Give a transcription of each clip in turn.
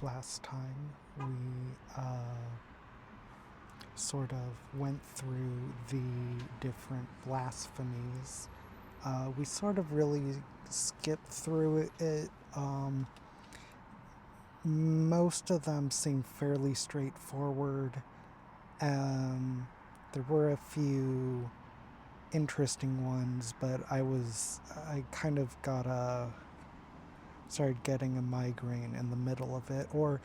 last time, we sort of went through the different blasphemies. We sort of really skipped through it. Most of them seem fairly straightforward. There were a few interesting ones, but I kind of started getting a migraine in the middle of it, or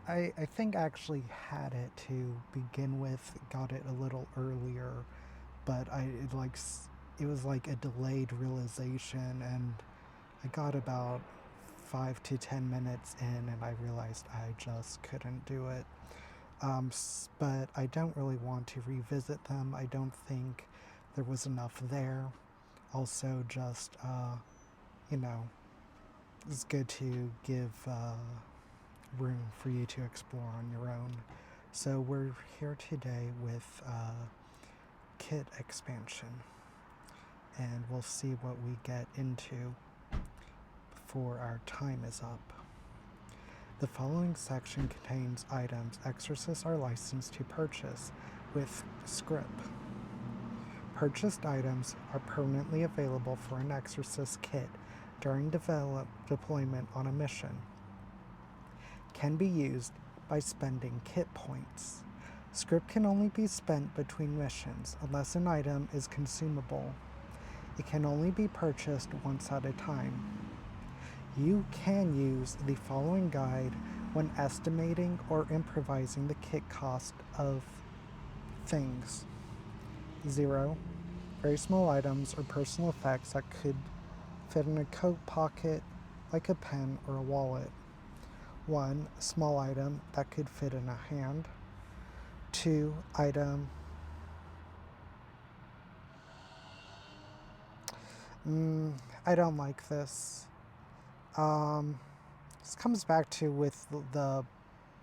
I think actually had it to begin with, got it a little earlier, but it was like a delayed realization, and I got about 5 to 10 minutes in, and I realized I just couldn't do it. But I don't really want to revisit them. I don't think there was enough there. Also, just it's good to give room for you to explore on your own. So we're here today with kit expansion, and we'll see what we get into before our time is up. The following section contains items exorcists are licensed to purchase with script. Purchased items are permanently available for an exorcist kit during deployment on a mission. Can be used by spending kit points. Script can only be spent between missions unless an item is consumable. It can only be purchased once at a time. You can use the following guide when estimating or improvising the kit cost of things. 0. Very small items or personal effects that could fit in a coat pocket, like a pen or a wallet. 1. Small item that could fit in a hand. 2. Item I don't like this. This comes back to with the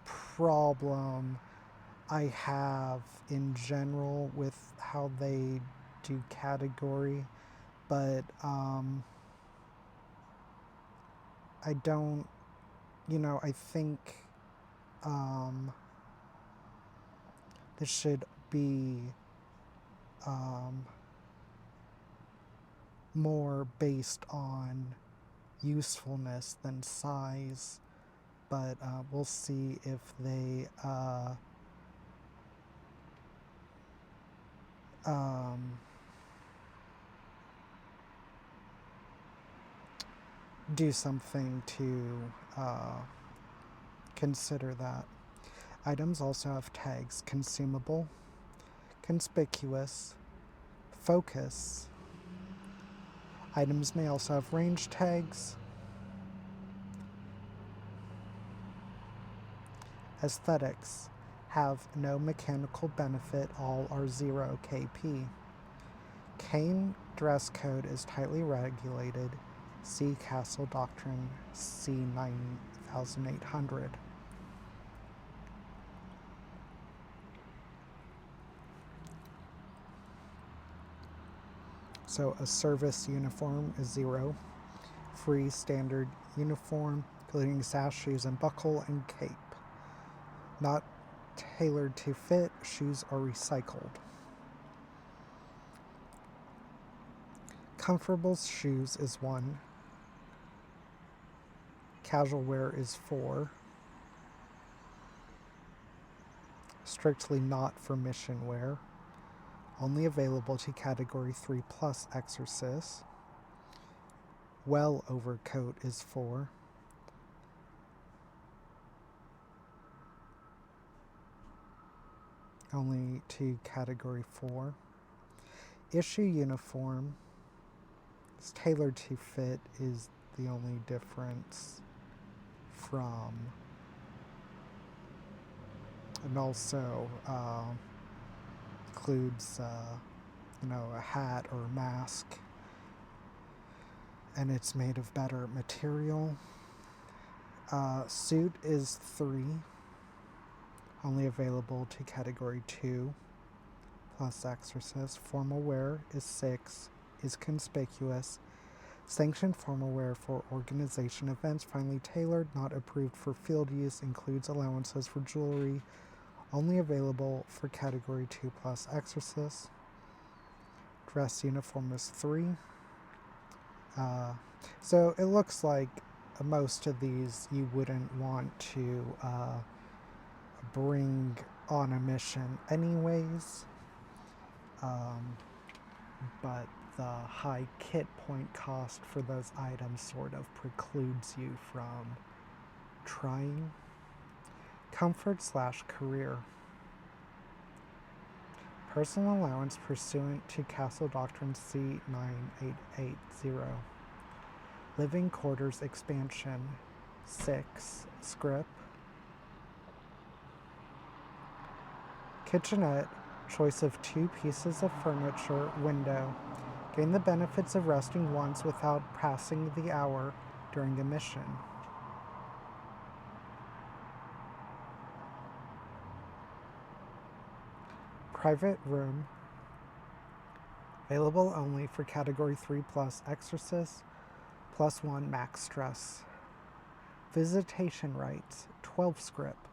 problem I have in general with how they do category, but I don't, I think this should be more based on usefulness than size, but we'll see if they do something to consider that. Items also have tags: consumable, conspicuous, focus. Items may also have range tags. Aesthetics have no mechanical benefit, all are 0 KP. CAIN dress code is tightly regulated. See Castle Doctrine C 9800. So a service uniform is 0. Free standard uniform, including sash, shoes, and buckle, and cape. Not tailored to fit, shoes are recycled. Comfortable shoes is 1. Casual wear is 4. Strictly not for mission wear. Only available to Category 3 plus exorcists. Well overcoat is 4. Only to Category 4. Issue uniform is tailored to fit is the only difference from, and also includes a hat or a mask, and it's made of better material. Suit is 3, only available to Category 2 plus exorcist. Formal wear is 6, is conspicuous. Sanctioned formal wear for organization events, finely tailored, not approved for field use, includes allowances for jewelry, only available for Category 2 plus exorcists. Dress uniform is 3. So it looks like most of these you wouldn't want to bring on a mission anyways, but the high kit point cost for those items sort of precludes you from trying. Comfort/career. Personal allowance pursuant to Castle Doctrine C9880. Living quarters expansion 6 script. Kitchenette, choice of 2 pieces of furniture, window. Gain the benefits of resting once without passing the hour during a mission. Private room, available only for Category 3 plus exorcist, +1 max stress. Visitation rights, 12 script.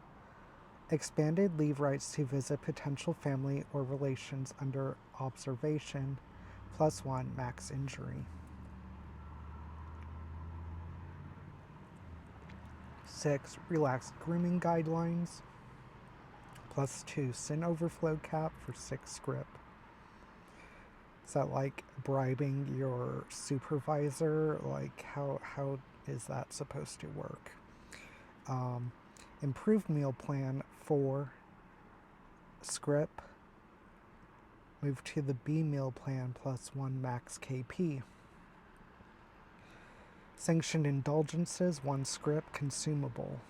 Expanded leave rights to visit potential family or relations under observation, +1 max injury. 6 relaxed grooming guidelines, +2 sin overflow cap for 6 script. Is that like bribing your supervisor? Like how is that supposed to work? Improved meal plan 4 script. Move to the B meal plan +1 max KP. Sanctioned indulgences 1 script consumable.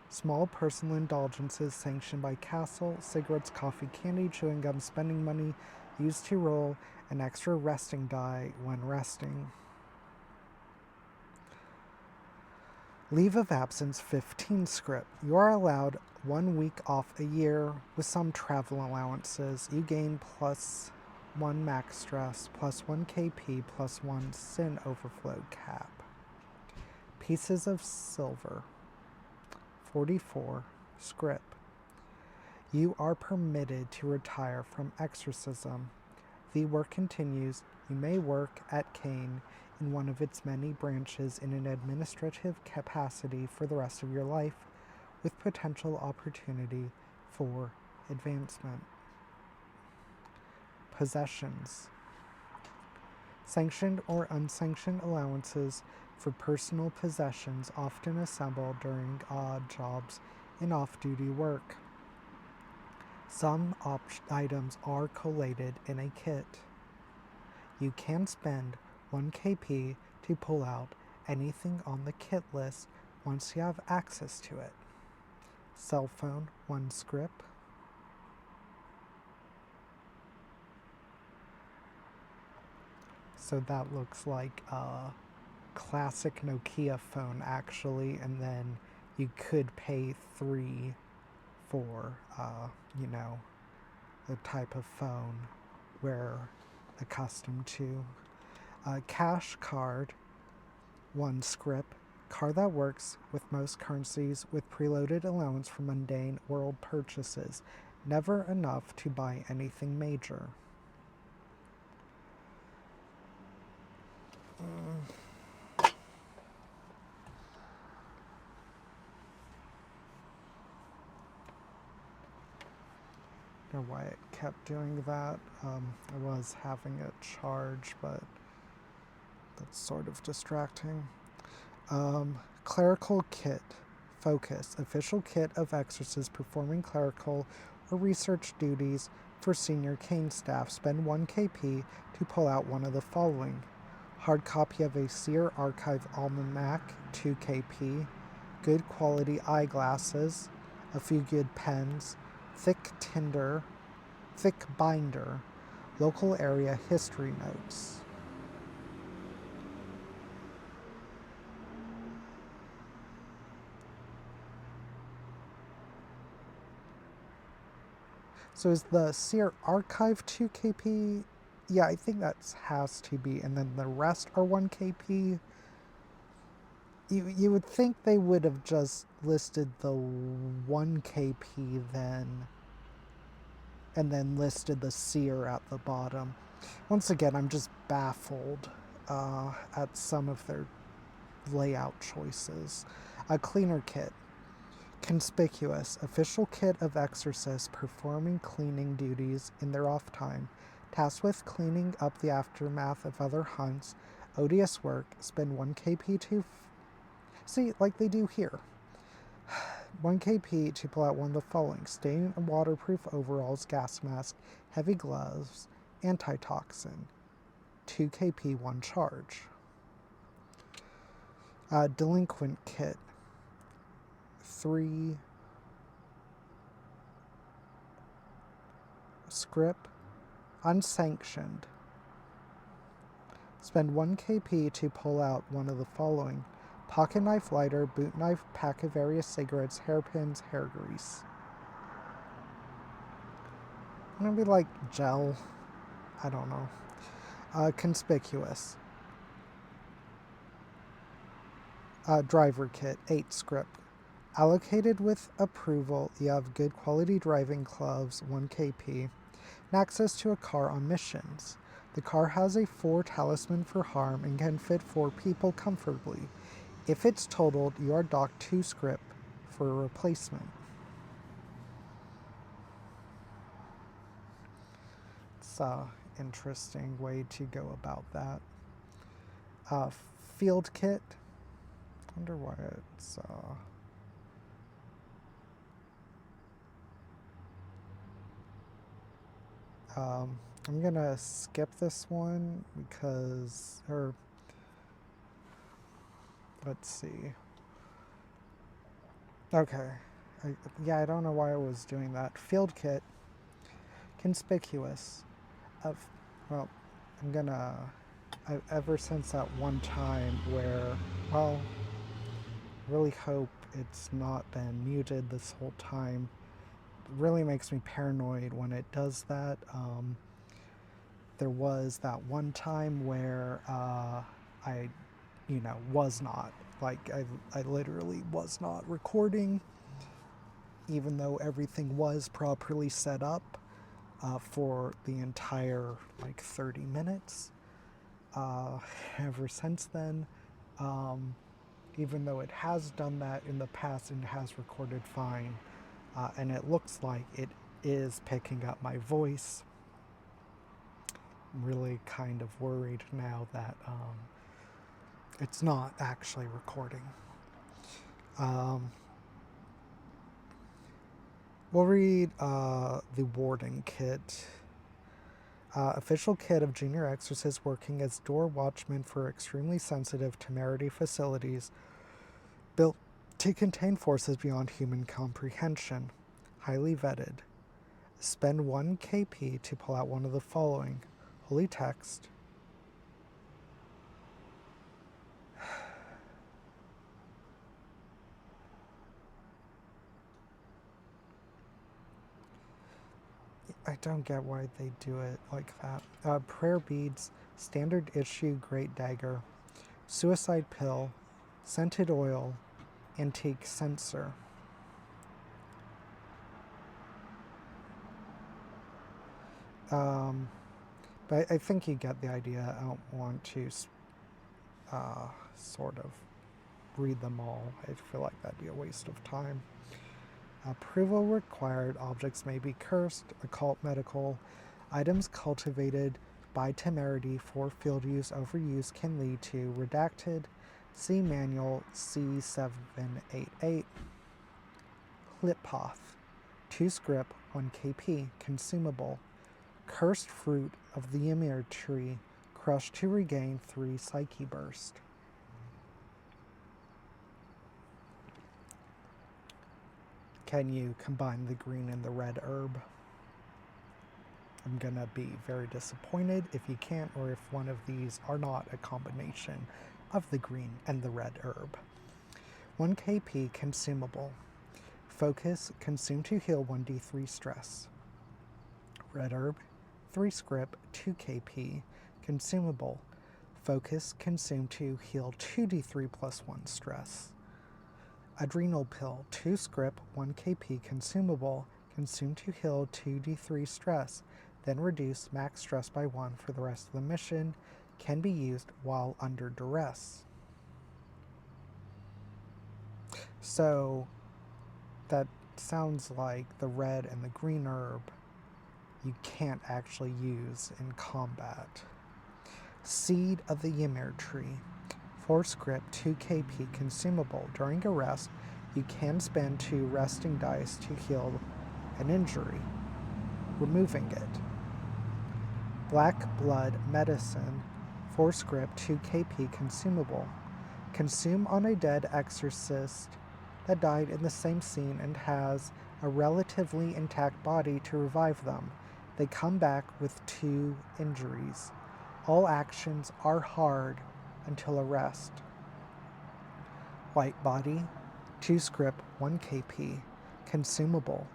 Small personal indulgences sanctioned by Castle, cigarettes, coffee, candy, chewing gum, spending money, used to roll an extra resting die when resting. Leave of absence 15 script. You are allowed 1 week off a year with some travel allowances. You gain +1 max stress, +1 KP, +1 sin overflow cap. Pieces of silver 44 script. You are permitted to retire from exorcism. The work continues. You may work at CAIN in one of its many branches in an administrative capacity for the rest of your life, with potential opportunity for advancement. Possessions. Sanctioned or unsanctioned allowances for personal possessions often assembled during odd jobs in off-duty work. Some items are collated in a kit. You can spend 1 KP to pull out anything on the kit list once you have access to it. Cell phone 1 script. So that looks like a classic Nokia phone actually, and then you could pay 3 for the type of phone we're accustomed to. Cash card 1 script. Card that works with most currencies with preloaded allowance for mundane world purchases. Never enough to buy anything major. I don't know why it kept doing that. I was having it charge, but that's sort of distracting. Clerical kit. Focus. Official kit of exorcists performing clerical or research duties for senior CAIN staff. Spend 1 KP to pull out one of the following. Hard copy of a Seer Archive Almanac, 2 KP. Good quality eyeglasses. A few good pens. Thick binder. Local area history notes. So is the Seer Archive 2 KP Yeah, I think that has to be, and then the rest are 1 KP. You would think they would have just listed the 1 KP then, and then listed the seer at the bottom. Once again, I'm just baffled at some of their layout choices. A cleaner kit. Conspicuous. Official kit of exorcists performing cleaning duties in their off time. Tasked with cleaning up the aftermath of other hunts. Odious work. Spend 1 KP to... See, like they do here. 1 KP to pull out one of the following. Stain and waterproof overalls, gas mask, heavy gloves, antitoxin. 2 KP, 1 charge. Delinquent kit. 3 script. Unsanctioned. Spend 1 KP to pull out one of the following. Pocket knife lighter, boot knife, pack of various cigarettes, hairpins, hair grease. Maybe like gel. I don't know. Conspicuous. Driver kit, 8 script. Allocated with approval, you have good quality driving gloves, 1 KP. And access to a car on missions. The car has a 4 talisman for harm and can fit 4 people comfortably. If it's totaled, you are docked 2 script for a replacement. It's an interesting way to go about that. Field kit. Wonder why it's... I'm gonna skip this one because... Let's see. Okay. I don't know why I was doing that. Field kit. Conspicuous. Well, I'm gonna... ever since that one time where, well, really hope it's not been muted this whole time. It really makes me paranoid when it does that. There was that one time where I was not. Like, I literally was not recording, even though everything was properly set up for the entire, 30 minutes. Ever since then, even though it has done that in the past and has recorded fine, and it looks like it is picking up my voice, I'm really kind of worried now that it's not actually recording. We'll read the warding kit. Official kit of junior exorcists working as door watchmen for extremely sensitive temerity facilities built to contain forces beyond human comprehension. Highly vetted. Spend 1 KP to pull out one of the following. Holy text. I don't get why they do it like that. Prayer beads, standard issue great dagger, suicide pill, scented oil, antique censer. But I think you get the idea. I don't want to sort of read them all. I feel like that'd be a waste of time. Approval required. Objects may be cursed, occult, medical. Items cultivated by temerity for field use, overuse can lead to redacted. See manual C788. Clipoth. 2 script, 1 KP. Consumable. Cursed fruit of the Ymir tree. Crushed to regain 3 psyche burst. Can you combine the green and the red herb? I'm gonna be very disappointed if you can't, or if one of these are not a combination of the green and the red herb. 1 KP consumable. Focus, consume to heal 1d3 stress. Red herb, 3 script, 2 KP. Consumable. Focus, consume to heal 2d3 plus 1 stress. Adrenal pill, 2 script, 1 KP. Consumable. Consume to heal 2d3 stress. Then reduce max stress by 1 for the rest of the mission. Can be used while under duress. So that sounds like the red and the green herb you can't actually use in combat. Seed of the Ymir tree. 4 script, 2 KP. Consumable. During a rest, you can spend 2 resting dice to heal an injury, removing it. Black blood medicine. 4 script, 2 KP. Consumable. Consume on a dead exorcist that died in the same scene and has a relatively intact body to revive them. They come back with 2 injuries. All actions are hard until a rest. White body, 2 script, 1 KP. Consumable.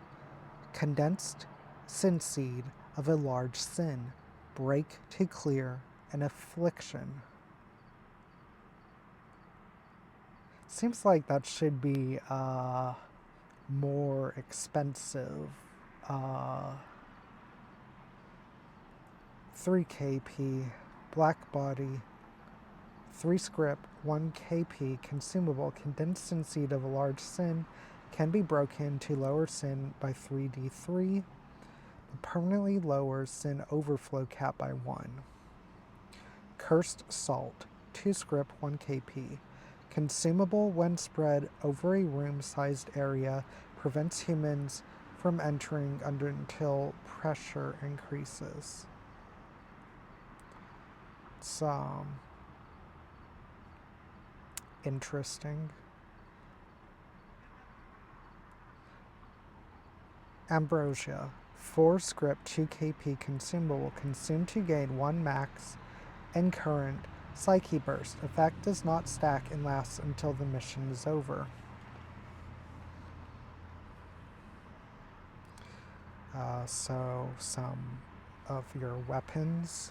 Condensed sin seed of a large sin. Break to clear an affliction. Seems like that should be more expensive. 3 KP, black body, 3 script, 1 KP, consumable, condensed sin seed of a large sin, can be broken to lower sin by 3d3, permanently lowers sin overflow cap by 1. Cursed salt, 2 script, 1 KP. Consumable when spread over a room-sized area, prevents humans from entering until pressure increases. It's interesting. Ambrosia, 4 script, 2 KP. Consumable, consumed to gain 1 max and current Psyche burst. Effect does not stack and lasts until the mission is over. So some of your weapons.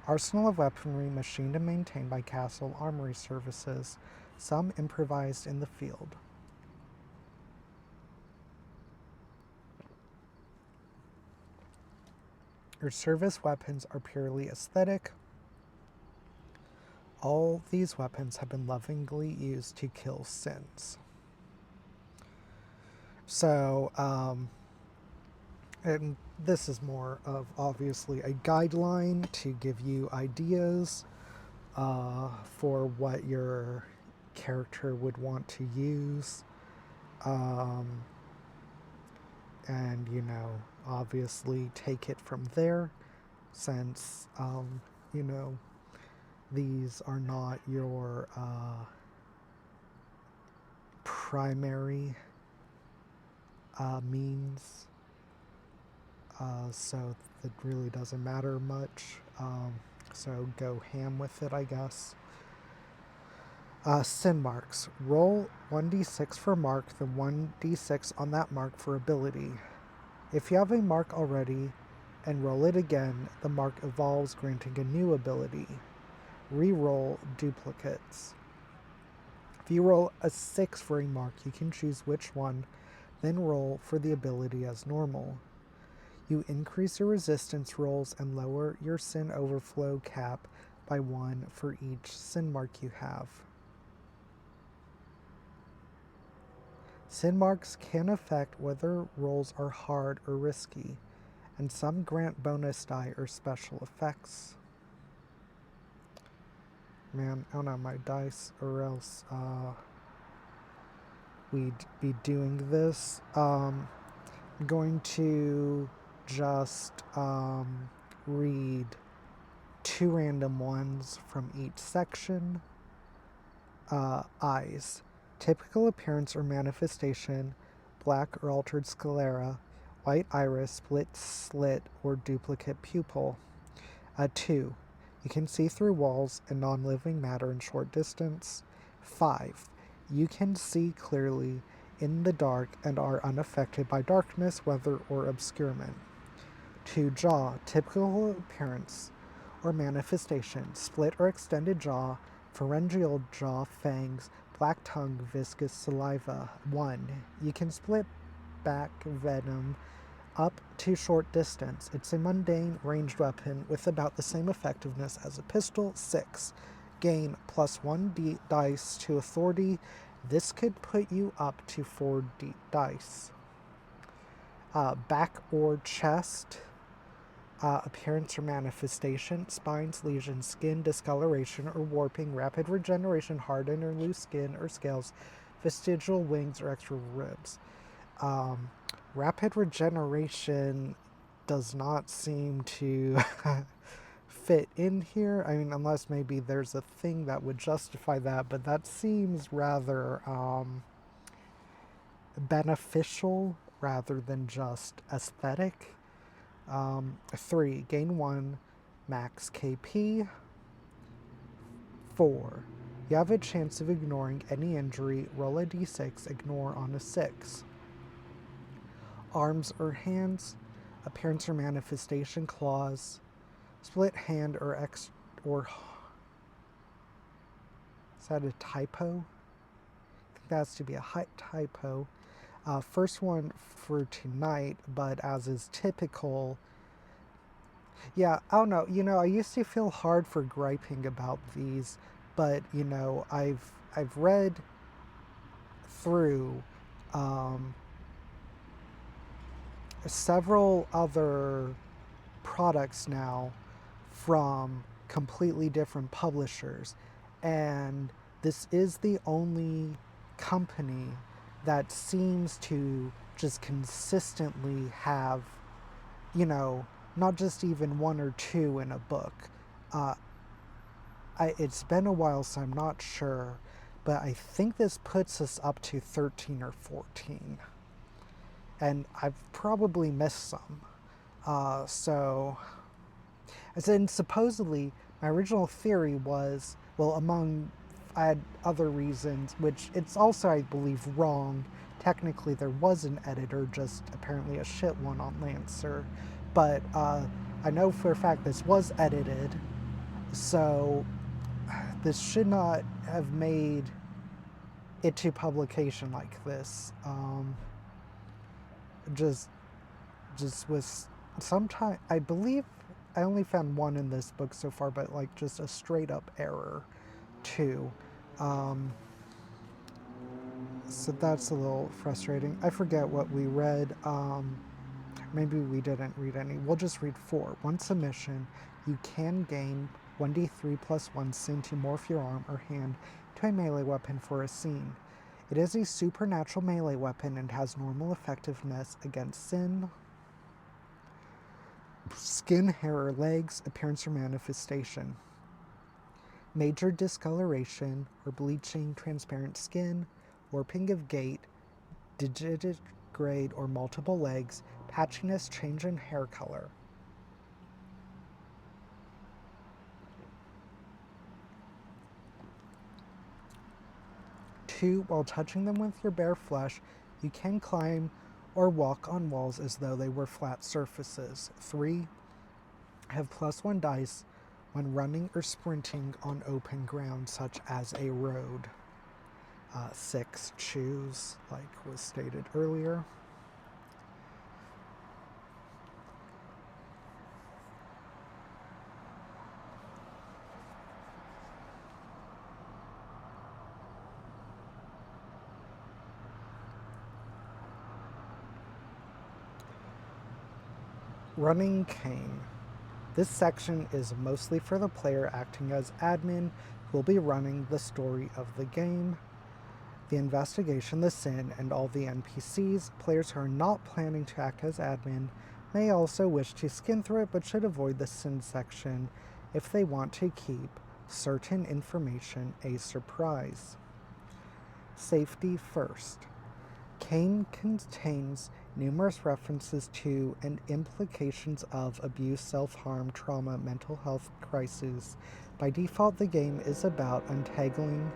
Arsenal of weaponry machined and maintained by Castle Armory Services. Some improvised in the field. Your service weapons are purely aesthetic. All these weapons have been lovingly used to kill sins. So, and this is more of obviously a guideline to give you ideas for what your character would want to use. And, you know, obviously take it from there since, you know, these are not your primary means, so it really doesn't matter much, so go ham with it, I guess. Sin marks. Roll 1d6 for mark, then 1d6 on that mark for ability. If you have a mark already and roll it again, the mark evolves, granting a new ability. Reroll duplicates. If you roll a 6 for a mark, you can choose which one, then roll for the ability as normal. You increase your resistance rolls and lower your sin overflow cap by 1 for each sin mark you have. Sin marks can affect whether rolls are hard or risky, and some grant bonus die or special effects. Man, I don't have my dice, or else we'd be doing this. I'm going to just read 2 random ones from each section. Eyes. Typical appearance or manifestation, black or altered sclera, white iris, split slit, or duplicate pupil. 2. You can see through walls and non-living matter in short distance. 5. You can see clearly in the dark and are unaffected by darkness, weather, or obscurement. 2. Jaw, typical appearance or manifestation, split or extended jaw, pharyngeal jaw, fangs, black tongue, viscous saliva. 1. You can split back venom up to short distance. It's a mundane ranged weapon with about the same effectiveness as a pistol. 6. Gain +1 dice to authority. This could put you up to 4 dice. Back or chest, appearance or manifestation, spines, lesions, skin discoloration or warping, rapid regeneration, hardened or loose skin or scales, vestigial wings or extra ribs. Rapid regeneration does not seem to fit in here. I mean, unless maybe there's a thing that would justify that, but that seems rather beneficial rather than just aesthetic. 3. Gain 1 max KP. 4. You have a chance of ignoring any injury. Roll a d6, ignore on a 6. Arms or hands, appearance or manifestation, claws, split hand or is that a typo? I think that has to be a typo. First one for tonight, but as is typical, yeah, I don't know. I used to feel hard for griping about these, but I've read through several other products now from completely different publishers, and this is the only company that seems to just consistently have, not just even 1 or 2 in a book. It's been a while, so I'm not sure, but I think this puts us up to 13 or 14. And I've probably missed some. So, as in, supposedly, my original theory was, I had other reasons, which it's also, I believe, wrong. Technically, there was an editor, just apparently a shit one on Lancer. But I know for a fact this was edited, so this should not have made it to publication like this. Just was sometime, I believe I only found 1 in this book so far, but just a straight up error too. So that's a little frustrating. I forget what we read. Maybe we didn't read any. We'll just read 4. 1 submission. You can gain 1d3 plus 1 sin to morph your arm or hand to a melee weapon for a scene. It is a supernatural melee weapon and has normal effectiveness against sin, skin, hair, or legs, appearance or manifestation. Major discoloration or bleaching, transparent skin, warping of gait, digitigrade or multiple legs, patchiness, change in hair color. Two, while touching them with your bare flesh, you can climb or walk on walls as though they were flat surfaces. 3, have +1 dice when running or sprinting on open ground such as a road. 6, choose, like was stated earlier. Running CAIN. This section is mostly for the player acting as admin who will be running the story of the game, the investigation, the sin, and all the NPCs. Players who are not planning to act as admin may also wish to skim through it, but should avoid the sin section if they want to keep certain information a surprise. Safety first. CAIN contains numerous references to and implications of abuse, self-harm, trauma, mental health crises. By default, the game is about untangling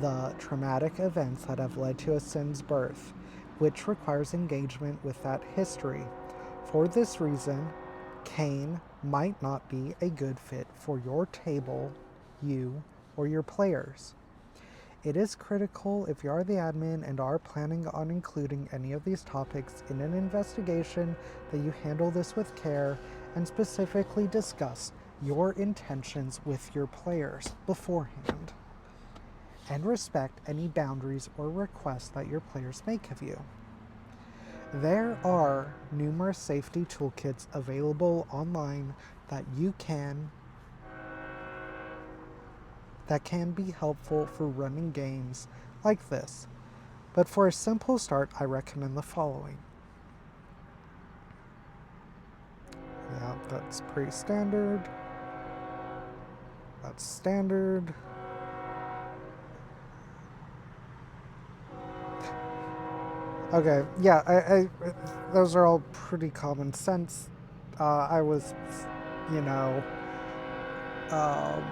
the traumatic events that have led to a sin's birth, which requires engagement with that history. For this reason, CAIN might not be a good fit for your table, you, or your players. It is critical if you are the admin and are planning on including any of these topics in an investigation that you handle this with care and specifically discuss your intentions with your players beforehand, and respect any boundaries or requests that your players make of you. There are numerous safety toolkits available online that can be helpful for running games like this. But for a simple start, I recommend the following. Yeah, that's pretty standard. That's standard. Okay, yeah, I those are all pretty common sense. I was, you know, um,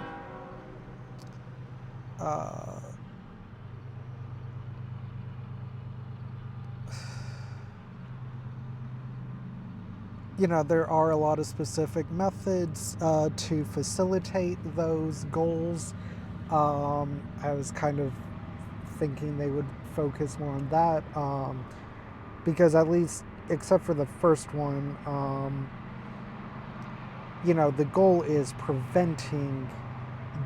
uh, there are a lot of specific methods to facilitate those goals. I was kind of thinking they would focus more on that because at least, except for the first one, the goal is preventing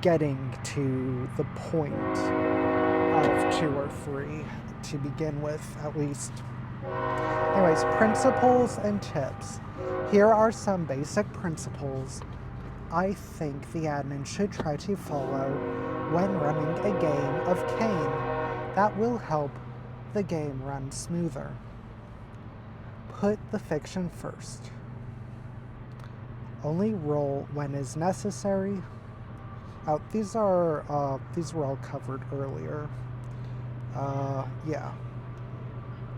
getting to the point of 2 or 3 to begin with, at least. Anyways, principles and tips. Here are some basic principles I think the admin should try to follow when running a game of CAIN that will help the game run smoother. Put the fiction first. Only roll when is necessary. These were all covered earlier. Yeah.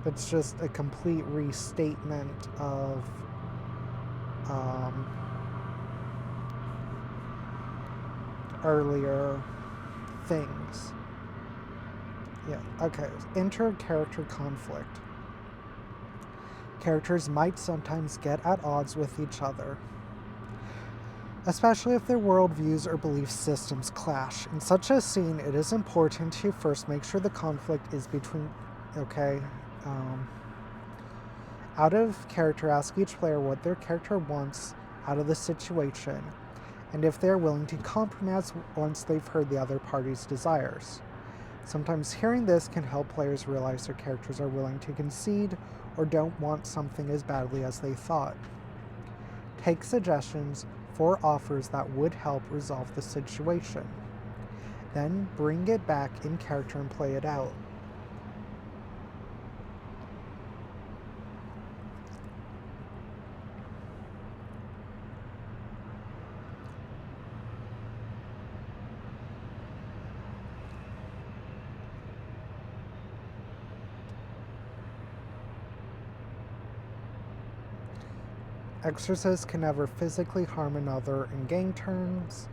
It's just a complete restatement of earlier things. Yeah, okay. Inter-character conflict. Characters might sometimes get at odds with each other, especially if their worldviews or belief systems clash. In such a scene, it is important to first make sure the conflict is between... Okay. Out of character, ask each player what their character wants out of the situation, and if they are willing to compromise once they've heard the other party's desires. Sometimes hearing this can help players realize their characters are willing to concede or don't want something as badly as they thought. Take suggestions for offers that would help resolve the situation. Then bring it back in character and play it out. Exorcist can never physically harm another in game terms.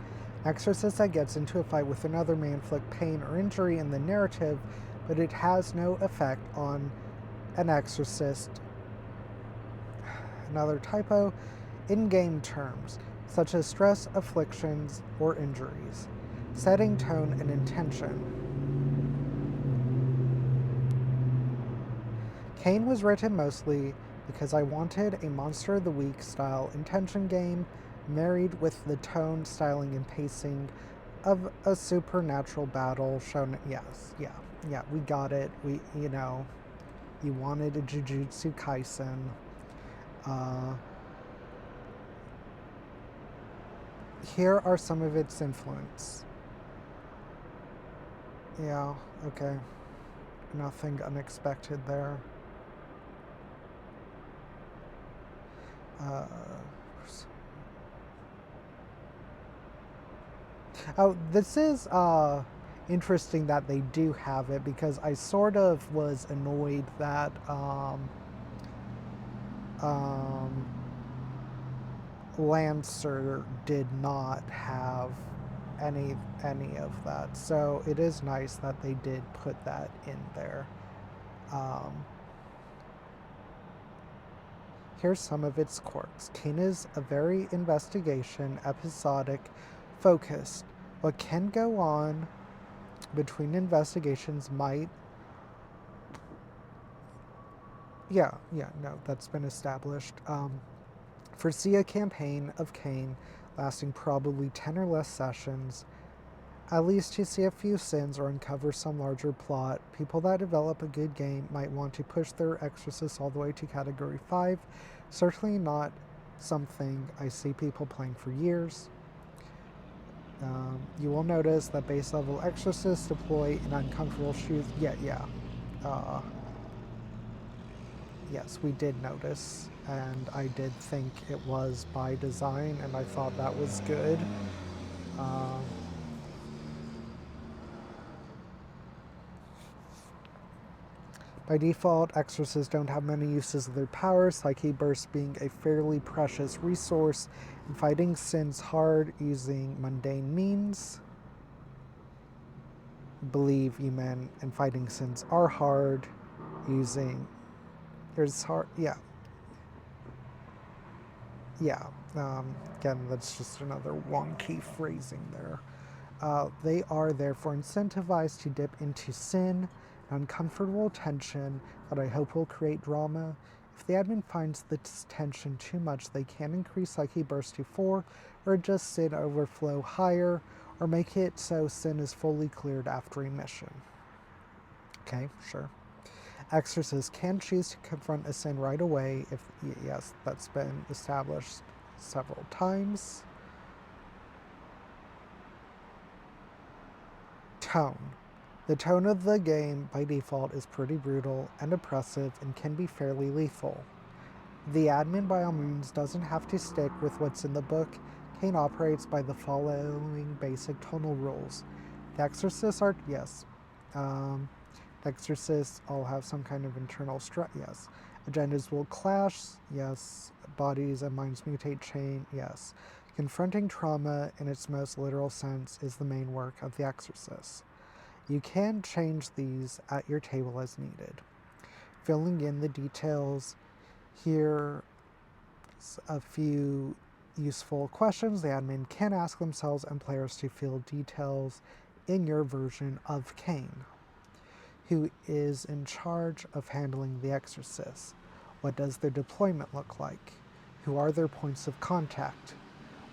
Exorcist that gets into a fight with another may inflict pain or injury in the narrative, but it has no effect on an exorcist. Another typo, in game terms, such as stress, afflictions, or injuries. Setting tone and intention. CAIN was written mostly because I wanted a Monster of the Week style intention game married with the tone, styling, and pacing of a supernatural battle shown. Yes, yeah, we got it. You wanted a Jujutsu Kaisen. Here are some of its influence. Yeah, okay. Nothing unexpected there. This is interesting that they do have it, because I sort of was annoyed that Lancer did not have any of that. So it is nice that they did put that in there. Here's some of its quirks. CAIN is a very investigation, episodic, focused. What can go on between investigations might... no, that's been established. Foresee a campaign of CAIN lasting probably 10 or less sessions, at least to see a few sins or uncover some larger plot. People that develop a good game might want to push their Exorcist all the way to Category 5. Certainly not something I see people playing for years. You will notice that base level Exorcists deploy in uncomfortable shoes. Yes, we did notice, and I did think it was by design, and I thought that was good. By default, Exorcists don't have many uses of their powers, Psyche Burst being a fairly precious resource, and fighting sins hard using mundane means. Believe you meant, and fighting sins are hard using... Here's hard... Again, that's just another wonky phrasing there. They are therefore incentivized to dip into sin, uncomfortable tension that I hope will create drama. If the admin finds this tension too much, they can increase Psyche Burst to 4, or adjust Sin Overflow higher, or make it so Sin is fully cleared after a mission. Okay, sure. Exorcists can choose to confront a sin right away if... Yes, that's been established several times. Tone. The tone of the game, by default, is pretty brutal and oppressive and can be fairly lethal. The admin, by all means, doesn't have to stick with what's in the book. CAIN operates by the following basic tonal rules. The Exorcists are... Yes. Exorcists all have some kind of internal stress. Yes. Agendas will clash. Yes. Bodies and minds mutate chain. Yes. Confronting trauma in its most literal sense is the main work of the Exorcist. You can change these at your table as needed. Filling in the details. Here's a few useful questions the admin can ask themselves and players to fill details in your version of CAIN. Who is in charge of handling the Exorcist? What does their deployment look like? Who are their points of contact?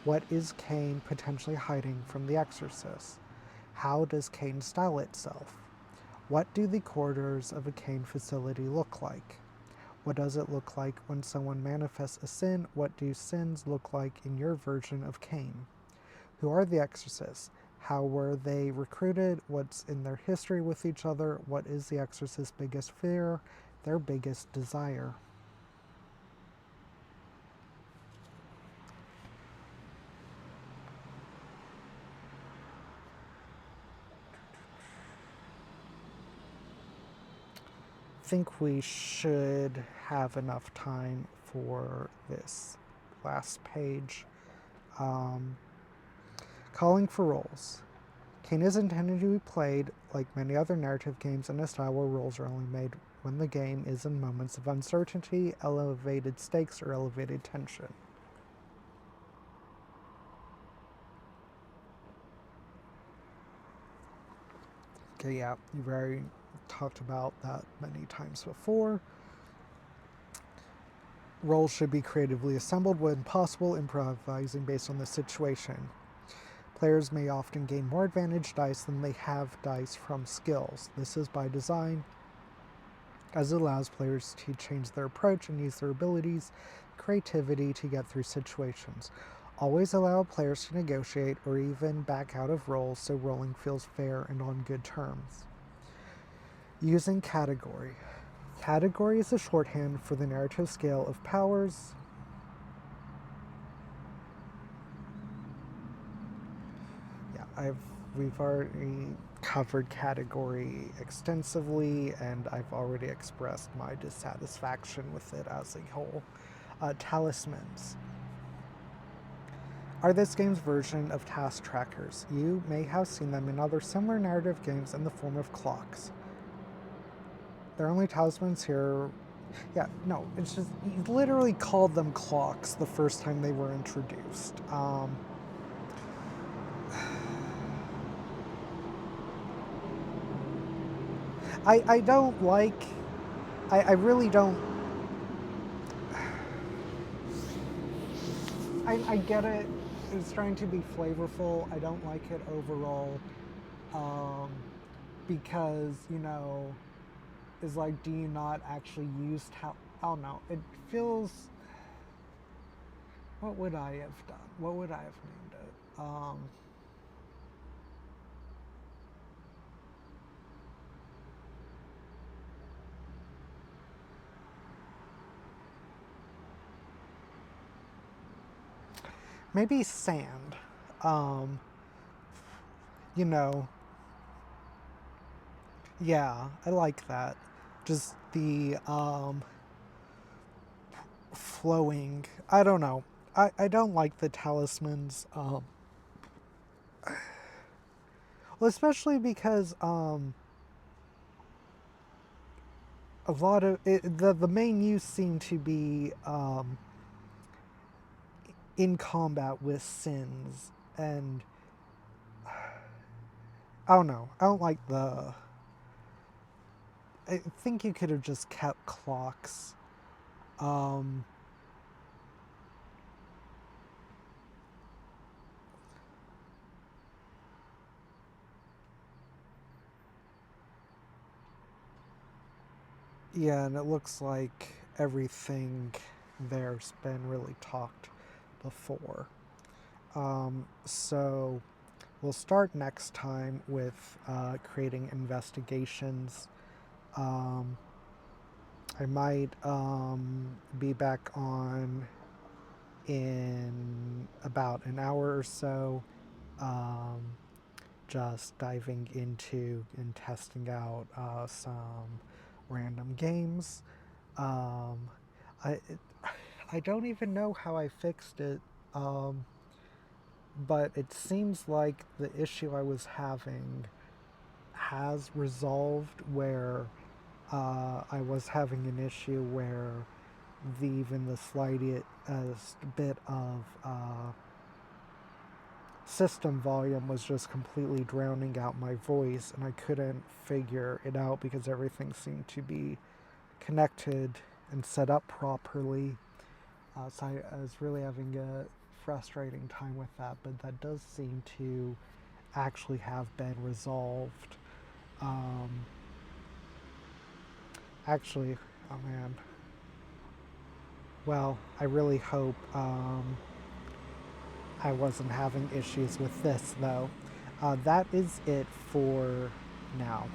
What is CAIN potentially hiding from the Exorcist? How does CAIN style itself? What do the corridors of a CAIN facility look like? What does it look like when someone manifests a sin? What do sins look like in your version of CAIN? Who are the Exorcists? How were they recruited? What's in their history with each other? What is the Exorcist's biggest fear? Their biggest desire? I think we should have enough time for this last page. Calling for roles. CAIN is intended to be played like many other narrative games in a style where roles are only made when the game is in moments of uncertainty, elevated stakes, or elevated tension. Okay, yeah, you've already talked about that many times before. Roles should be creatively assembled when possible, improvising based on the situation. Players may often gain more advantage dice than they have dice from skills. This is by design, as it allows players to change their approach and use their abilities, creativity to get through situations. Always allow players to negotiate or even back out of roles so rolling feels fair and on good terms. Using category. Category is a shorthand for the narrative scale of powers. We've already covered category extensively, and I've already expressed my dissatisfaction with it as a whole. Talismans are this game's version of task trackers. You may have seen them in other similar narrative games in the form of clocks. There are only talismans here Yeah, no, it's just, he literally called them clocks the first time they were introduced. I don't like, I really don't, I get it. It's trying to be flavorful. I don't like it overall. Um, because, is like, do you not actually use I don't know. It feels, what would I have done? What would I have named it? Maybe sand. Um, you know, yeah, I like that. Just the flowing. I don't know. I don't like the talismans. Well, especially because a lot of it, the main use seemed to be in combat with sins, and I don't know. I don't like the. I think you could have just kept clocks. Um, yeah, and it looks like everything there's been really talked before. So we'll start next time with creating investigations. Um, I might be back on in about an hour or so, um, just diving into and testing out some random games. Um, I it, I don't even know how I fixed it, um, but it seems like the issue I was having has resolved. Where I was having an issue where even the slightest bit of system volume was just completely drowning out my voice, and I couldn't figure it out because everything seemed to be connected and set up properly. So I was really having a frustrating time with that, but that does seem to actually have been resolved. Um, actually, oh man. Well, I really hope I wasn't having issues with this, though. That is it for now.